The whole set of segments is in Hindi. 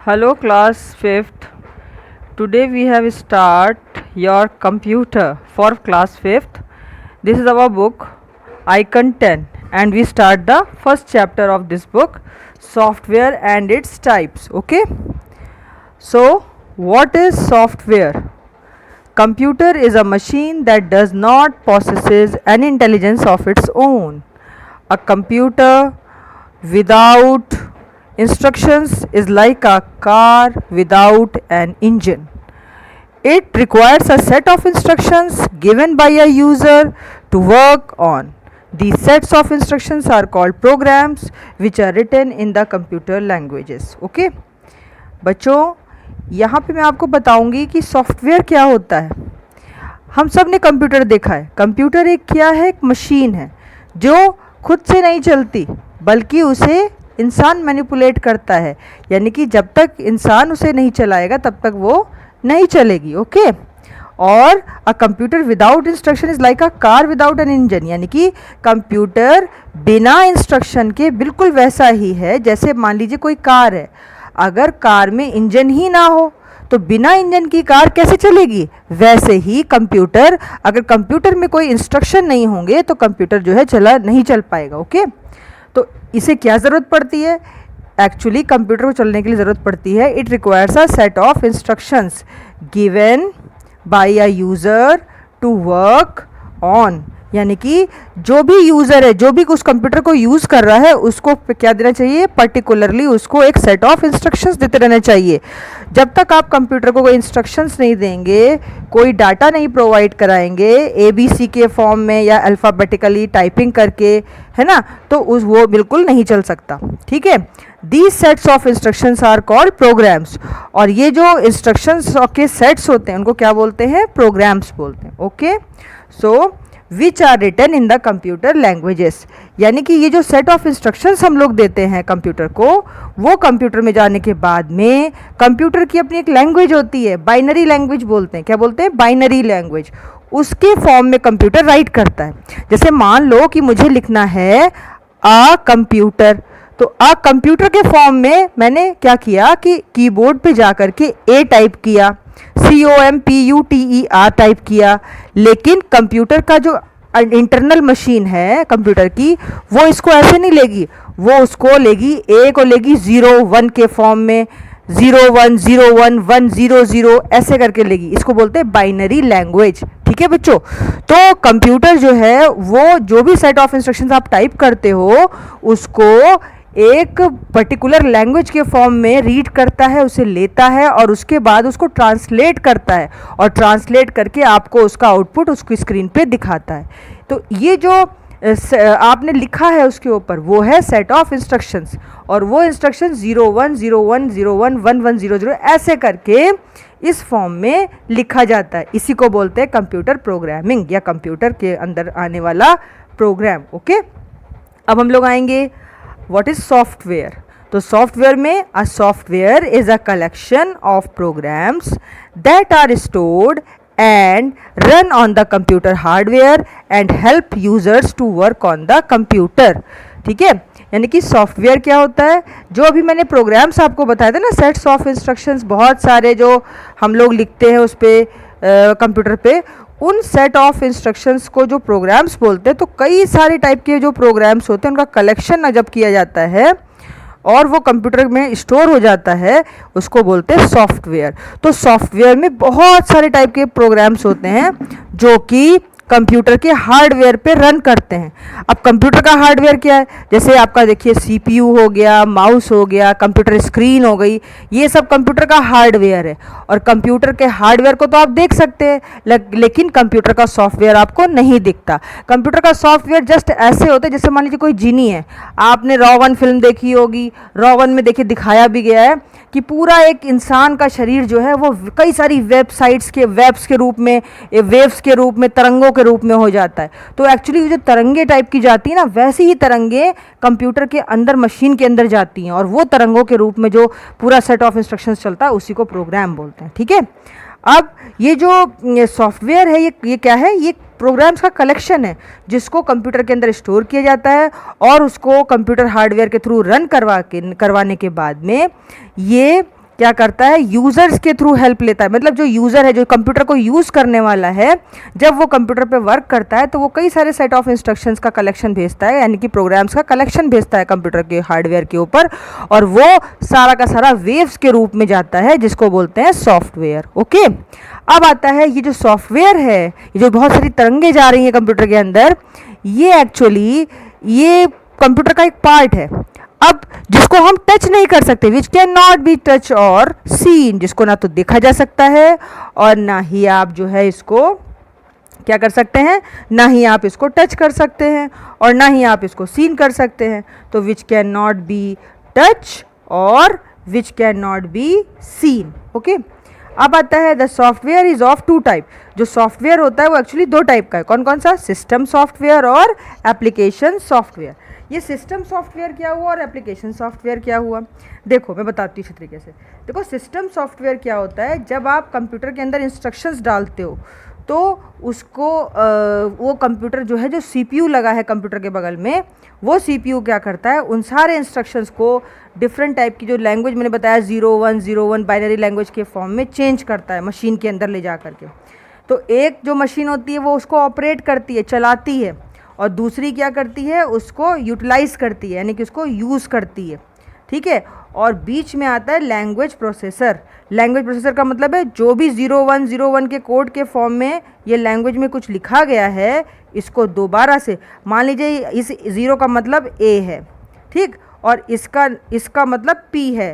Hello class 5th. Today we have start your computer for class 5th. This is our book Icon 10 and we start the first chapter of this book, software and its types. Okay. So what is software? Computer is a machine that does not possesses any intelligence of its own. A computer without instructions is like a car without an engine. It requires a set of instructions given by a user to work on. These sets of instructions are called programs which are written in the computer languages. Okay? बच्चों, यहाँ पे मैं आपको बताऊंगी कि सॉफ्टवेयर क्या होता है. हम सब ने कंप्यूटर देखा है. कंप्यूटर एक क्या है? एक मशीन है जो खुद से नहीं चलती बल्कि उसे इंसान मैनिपुलेट करता है. यानी कि जब तक इंसान उसे नहीं चलाएगा तब तक वो नहीं चलेगी. ओके. और a computer without instruction is like a car without an engine. यानी कि कंप्यूटर बिना इंस्ट्रक्शन के बिल्कुल वैसा ही है जैसे मान लीजिए कोई कार है. अगर कार में इंजन ही ना हो तो बिना इंजन की कार कैसे चलेगी? वैसे ही कंप्यूटर, अगर कंप्यूटर में कोई इंस्ट्रक्शन नहीं होंगे तो कंप्यूटर जो है नहीं चल पाएगा. ओके. तो इसे क्या ज़रूरत पड़ती है? एक्चुअली कंप्यूटर को चलने के लिए ज़रूरत पड़ती है, it requires a set of instructions given by a user to work on. यानी कि जो भी यूज़र है, जो भी उस कंप्यूटर को यूज़ कर रहा है, उसको क्या देना चाहिए? पर्टिकुलरली उसको एक सेट ऑफ इंस्ट्रक्शंस देते रहना चाहिए. जब तक आप कंप्यूटर को कोई इंस्ट्रक्शंस नहीं देंगे, कोई डाटा नहीं प्रोवाइड कराएंगे ABC के फॉर्म में या अल्फ़ाबेटिकली टाइपिंग करके, है ना, तो वो बिल्कुल नहीं चल सकता. ठीक है. These sets of instructions are called programs. और ये जो इंस्ट्रक्शंस के सेट्स होते हैं उनको क्या बोलते हैं? प्रोग्राम्स बोलते हैं. Okay. So which are written in the computer languages. यानी कि ये जो सेट ऑफ इंस्ट्रक्शंस हम लोग देते हैं कंप्यूटर को, वो कंप्यूटर में जाने के बाद में कंप्यूटर की अपनी एक लैंग्वेज होती है, बाइनरी लैंग्वेज बोलते हैं. क्या बोलते हैं? Binary language. उसके फॉर्म में कंप्यूटर राइट करता है. जैसे मान लो कि मुझे लिखना है आ कंप्यूटर, तो आ कंप्यूटर के फॉर्म में मैंने क्या किया कि कीबोर्ड पे जाकर के ए टाइप किया, COMPUTER टाइप किया. लेकिन कंप्यूटर का जो इंटरनल मशीन है कंप्यूटर की, वो इसको ऐसे नहीं लेगी. वो उसको लेगी, ए को लेगी 0 1 के फॉर्म में, 0 1 0 1 1 0 0 ऐसे करके लेगी. इसको बोलते हैं बाइनरी लैंग्वेज. ठीक है बच्चों. तो कंप्यूटर जो है वो जो भी सेट ऑफ इंस्ट्रक्शंस आप टाइप करते हो उसको एक पर्टिकुलर लैंग्वेज के फॉर्म में रीड करता है, उसे लेता है और उसके बाद उसको ट्रांसलेट करता है और ट्रांसलेट करके आपको उसका आउटपुट उसकी स्क्रीन पे दिखाता है. तो ये जो आपने लिखा है उसके ऊपर वो है सेट ऑफ इंस्ट्रक्शंस. और वो इंस्ट्रक्शन 0 1 0 1 0 1 1 1 0 0 ऐसे करके इस फॉर्म में लिखा जाता है. इसी को बोलते हैं कंप्यूटर प्रोग्रामिंग या कंप्यूटर के अंदर आने वाला प्रोग्राम. ओके. अब हम लोग आएंगे व्हाट इज सॉफ्टवेयर. तो सॉफ्टवेयर में अ software is a collection of programs that are stored and run on the computer hardware and help users to work on the computer. ठीक है. यानी कि सॉफ्टवेयर क्या होता है? जो अभी मैंने प्रोग्राम्स आपको बताए थे ना, सेट्स ऑफ इंस्ट्रक्शंस बहुत सारे जो हम लोग लिखते हैं उस पर कंप्यूटर पे, उन सेट ऑफ इंस्ट्रक्शंस को जो प्रोग्राम्स बोलते हैं. तो कई सारे टाइप के जो प्रोग्राम्स होते हैं उनका कलेक्शन ना जब किया जाता है और वो कंप्यूटर में स्टोर हो जाता है, उसको बोलते हैं सॉफ्टवेयर. तो सॉफ्टवेयर में बहुत सारे टाइप के प्रोग्राम्स होते हैं जो कि कंप्यूटर के हार्डवेयर पे रन करते हैं. अब कंप्यूटर का हार्डवेयर क्या है? जैसे आपका देखिए CPU हो गया, माउस हो गया, कंप्यूटर स्क्रीन हो गई, ये सब कंप्यूटर का हार्डवेयर है. और कंप्यूटर के हार्डवेयर को तो आप देख सकते हैं लेकिन कंप्यूटर का सॉफ्टवेयर आपको नहीं दिखता. कंप्यूटर का सॉफ्टवेयर जस्ट ऐसे होता है जैसे मान लीजिए कोई जीनी है. आपने रॉ 1 फिल्म देखी होगी. रॉ 1 में देखिए दिखाया भी गया है कि पूरा एक इंसान का शरीर जो है वो कई सारी वेब्स के रूप में, वेव्स के रूप में, तरंगों के रूप में हो जाता है. तो एक्चुअली जो तरंगे टाइप की जाती है ना, वैसी ही तरंगे कंप्यूटर के अंदर, मशीन के अंदर जाती हैं और वो तरंगों के रूप में जो पूरा सेट ऑफ इंस्ट्रक्शंस चलता है उसी को प्रोग्राम बोलते हैं. ठीक है. अब ये जो सॉफ्टवेयर है ये क्या है? ये प्रोग्राम्स का कलेक्शन है जिसको कंप्यूटर के अंदर स्टोर किया जाता है और उसको कंप्यूटर हार्डवेयर के थ्रू रन करवाने के बाद में ये क्या करता है, यूज़र्स के थ्रू हेल्प लेता है। मतलब जो यूज़र है, जो कंप्यूटर को यूज़ करने वाला है, जब वो कंप्यूटर पे वर्क करता है तो वो कई सारे सेट ऑफ इंस्ट्रक्शंस का कलेक्शन भेजता है, यानी कि प्रोग्राम्स का कलेक्शन भेजता है कंप्यूटर के हार्डवेयर के ऊपर, और वो सारा का सारा वेव्स के रूप में जाता है, जिसको बोलते हैं सॉफ्टवेयर। ओके, अब आता है ये जो सॉफ्टवेयर है, ये जो बहुत सारी तरंगे जा रही हैं कंप्यूटर के अंदर, ये एक्चुअली ये कंप्यूटर का एक पार्ट है। अब जिसको हम टच नहीं कर सकते, विच कैन नॉट बी टच और सीन, जिसको ना तो देखा जा सकता है और ना ही आप जो है इसको क्या कर सकते हैं, ना ही आप इसको टच कर सकते हैं और ना ही आप इसको सीन कर सकते हैं। तो which can not be touch और which can not be seen. Okay, अब आता है the software is of two type. जो सॉफ्टवेयर होता है वो एक्चुअली दो टाइप का है। कौन कौन सा, सिस्टम सॉफ्टवेयर और एप्लीकेशन सॉफ्टवेयर। ये सिस्टम सॉफ्टवेयर क्या हुआ और एप्लीकेशन सॉफ्टवेयर क्या हुआ, देखो मैं बताती हूँ इसी तरीके से। देखो, सिस्टम सॉफ्टवेयर क्या होता है, जब आप कंप्यूटर के अंदर इंस्ट्रक्शंस डालते हो तो उसको वो कंप्यूटर जो है, जो सीपीयू लगा है कंप्यूटर के बगल में, वो सीपीयू क्या करता है, उन सारे इंस्ट्रक्शंस को डिफरेंट टाइप की जो लैंग्वेज मैंने बताया 0101 बाइनरी लैंग्वेज के फॉर्म में चेंज करता है मशीन के अंदर ले जा करके। तो एक जो मशीन होती है वो उसको ऑपरेट करती है, चलाती है, और दूसरी क्या करती है, उसको यूटिलाइज करती है, यानी कि उसको यूज़ करती है। ठीक है, और बीच में आता है लैंग्वेज प्रोसेसर। लैंग्वेज प्रोसेसर का मतलब है जो भी 0101 के कोड के फॉर्म में ये लैंग्वेज में कुछ लिखा गया है, इसको दोबारा से, मान लीजिए इस 0 का मतलब A है, ठीक, और इसका मतलब P है,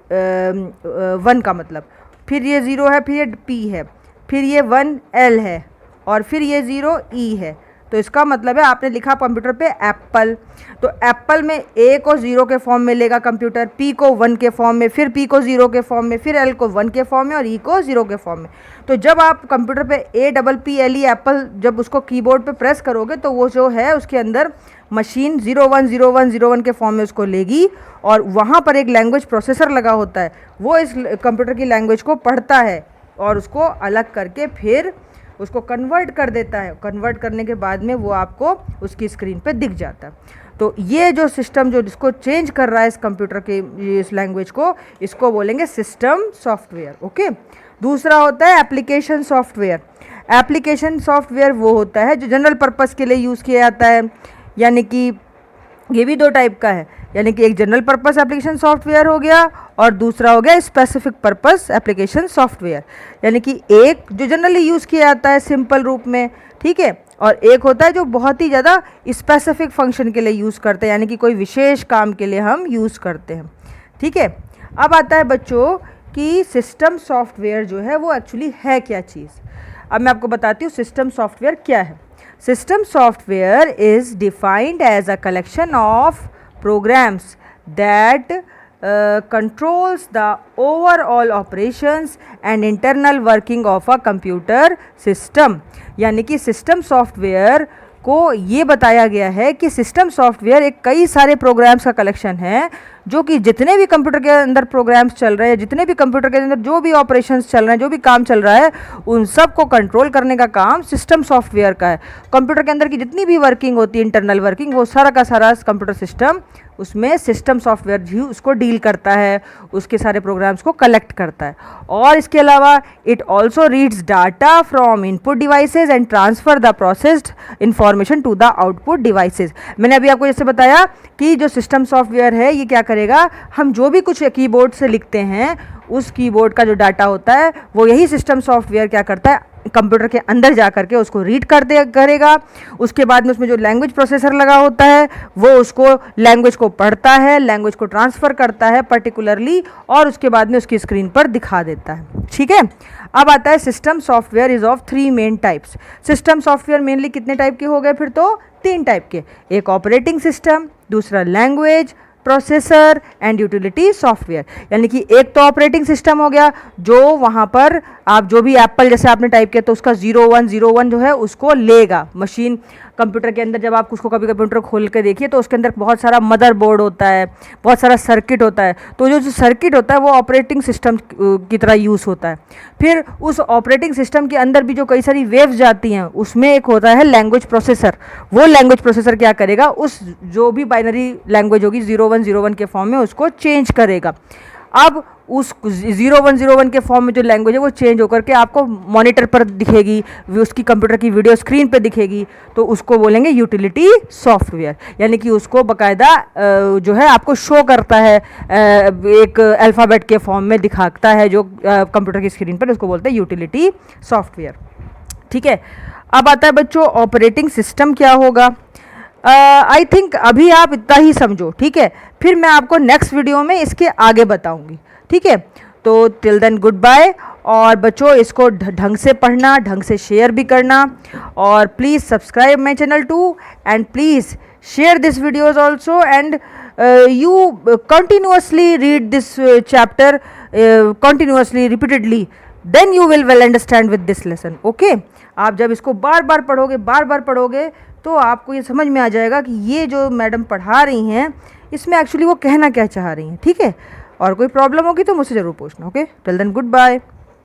1 का मतलब, फिर ये 0 है, फिर ये P है, फिर ये 1 L है, और फिर ये 0 E है। तो इसका मतलब है आपने लिखा कंप्यूटर पे एप्पल, तो एप्पल में A को 0 के फॉर्म में लेगा कंप्यूटर, P को 1 के फॉर्म में, फिर P को 0 के फॉर्म में, फिर L को 1 के फॉर्म में और E को 0 के फॉर्म में। तो जब आप कंप्यूटर पे APPLE एप्पल जब उसको कीबोर्ड पे प्रेस करोगे तो वो जो है उसके अंदर मशीन 010101 के फॉर्म में उसको लेगी, और वहाँ पर एक लैंग्वेज प्रोसेसर लगा होता है, वो इस कंप्यूटर की लैंग्वेज को पढ़ता है और उसको अलग करके फिर उसको कन्वर्ट कर देता है। कन्वर्ट करने के बाद में वो आपको उसकी स्क्रीन पे दिख जाता है। तो ये जो सिस्टम जो इसको चेंज कर रहा है इस कंप्यूटर के इस लैंग्वेज को, इसको बोलेंगे सिस्टम सॉफ्टवेयर। ओके, दूसरा होता है एप्लीकेशन सॉफ्टवेयर। एप्लीकेशन सॉफ्टवेयर वो होता है जो जनरल पर्पस के लिए यूज़ किया जाता है, यानी कि ये भी दो टाइप का है, यानी कि एक जनरल पर्पस एप्लीकेशन सॉफ्टवेयर हो गया और दूसरा हो गया स्पेसिफिक पर्पस एप्लीकेशन सॉफ्टवेयर। यानी कि एक जो जनरली यूज़ किया जाता है सिंपल रूप में, ठीक है, और एक होता है जो बहुत ही ज़्यादा स्पेसिफिक फंक्शन के लिए यूज़ करते हैं, यानी कि कोई विशेष काम के लिए हम यूज़ करते हैं। ठीक है, अब आता है बच्चों कि सिस्टम सॉफ्टवेयर जो है वो एक्चुअली है क्या चीज़। अब मैं आपको बताती हूँ सिस्टम सॉफ्टवेयर क्या है। System software is defined as a collection of programs that controls the overall operations and internal working of a computer system। यानी कि सिस्टम सॉफ्टवेयर को ये बताया गया है कि सिस्टम सॉफ्टवेयर एक कई सारे प्रोग्राम्स का कलेक्शन है, जो कि जितने भी कंप्यूटर के अंदर प्रोग्राम्स चल रहे हैं, जितने भी कंप्यूटर के अंदर जो भी ऑपरेशंस चल रहे हैं, जो भी काम चल रहा है, उन सब को कंट्रोल करने का काम सिस्टम सॉफ्टवेयर का है। कंप्यूटर के अंदर की जितनी भी वर्किंग होती है, इंटरनल वर्किंग, वो सारा का सारा कंप्यूटर सिस्टम, उसमें सिस्टम सॉफ्टवेयर भी उसको डील करता है, उसके सारे प्रोग्राम्स को कलेक्ट करता है। और इसके अलावा it also reads data from input devices and transfer the processed information to the output devices. मैंने अभी आपको जैसे बताया कि जो सिस्टम सॉफ्टवेयर है ये क्या करेगा, हम जो भी कुछ कीबोर्ड से लिखते हैं उस कीबोर्ड का जो डाटा होता है वो यही सिस्टम सॉफ्टवेयर क्या करता है, कंप्यूटर के अंदर जा करके उसको रीड करेगा। उसके बाद में उसमें जो लैंग्वेज प्रोसेसर लगा होता है वो उसको लैंग्वेज को पढ़ता है, लैंग्वेज को ट्रांसफ़र करता है पर्टिकुलरली, और उसके बाद में उसकी स्क्रीन पर दिखा देता है। ठीक है, अब आता है system software is of 3 main types. System software mainly कितने टाइप के हो गए फिर, तो 3 टाइप के। एक ऑपरेटिंग सिस्टम, दूसरा language processor and utility software. यानी कि एक तो ऑपरेटिंग सिस्टम हो गया, जो वहाँ पर आप जो भी एप्पल जैसे आपने टाइप किया तो उसका 0101 जो है उसको लेगा मशीन कंप्यूटर के अंदर। जब आप उसको कभी कंप्यूटर खोल के देखिए तो उसके अंदर बहुत सारा मदरबोर्ड होता है, बहुत सारा सर्किट होता है, तो जो सर्किट होता है वो ऑपरेटिंग सिस्टम की तरह यूज़ होता है। फिर उस ऑपरेटिंग सिस्टम के अंदर भी जो कई सारी वेव्स जाती हैं उसमें एक होता है लैंग्वेज प्रोसेसर। वो लैंग्वेज प्रोसेसर क्या करेगा, उस जो भी बाइनरी लैंग्वेज होगी 0101 के फॉर्म में उसको चेंज करेगा। अब उस 0101 के फॉर्म में जो लैंग्वेज है वो चेंज होकर के आपको मॉनिटर पर दिखेगी, उसकी कंप्यूटर की वीडियो स्क्रीन पे दिखेगी, तो उसको बोलेंगे यूटिलिटी सॉफ्टवेयर। यानी कि उसको बाकायदा जो है आपको शो करता है, एक अल्फ़ाबेट के फॉर्म में दिखाता है जो कंप्यूटर की स्क्रीन पर, उसको बोलते हैं यूटिलिटी सॉफ्टवेयर। ठीक है, अब आता है बच्चों ऑपरेटिंग सिस्टम क्या होगा। आई थिंक अभी आप इतना ही समझो, ठीक है, फिर मैं आपको नेक्स्ट वीडियो में इसके आगे बताऊंगी। ठीक है, तो टिल देन गुड बाय। और बच्चों इसको ढंग से पढ़ना, ढंग से शेयर भी करना, और please subscribe my channel too, and please share this videos also, एंड you continuously read this chapter continuously repeatedly, then you will well understand with this lesson. Okay, आप जब इसको बार बार पढ़ोगे तो आपको ये समझ में आ जाएगा कि ये जो मैडम पढ़ा रही हैं इसमें एक्चुअली वो कहना क्या चाह रही हैं। ठीक है, और कोई प्रॉब्लम होगी तो मुझसे ज़रूर पूछना। Okay, till then good bye.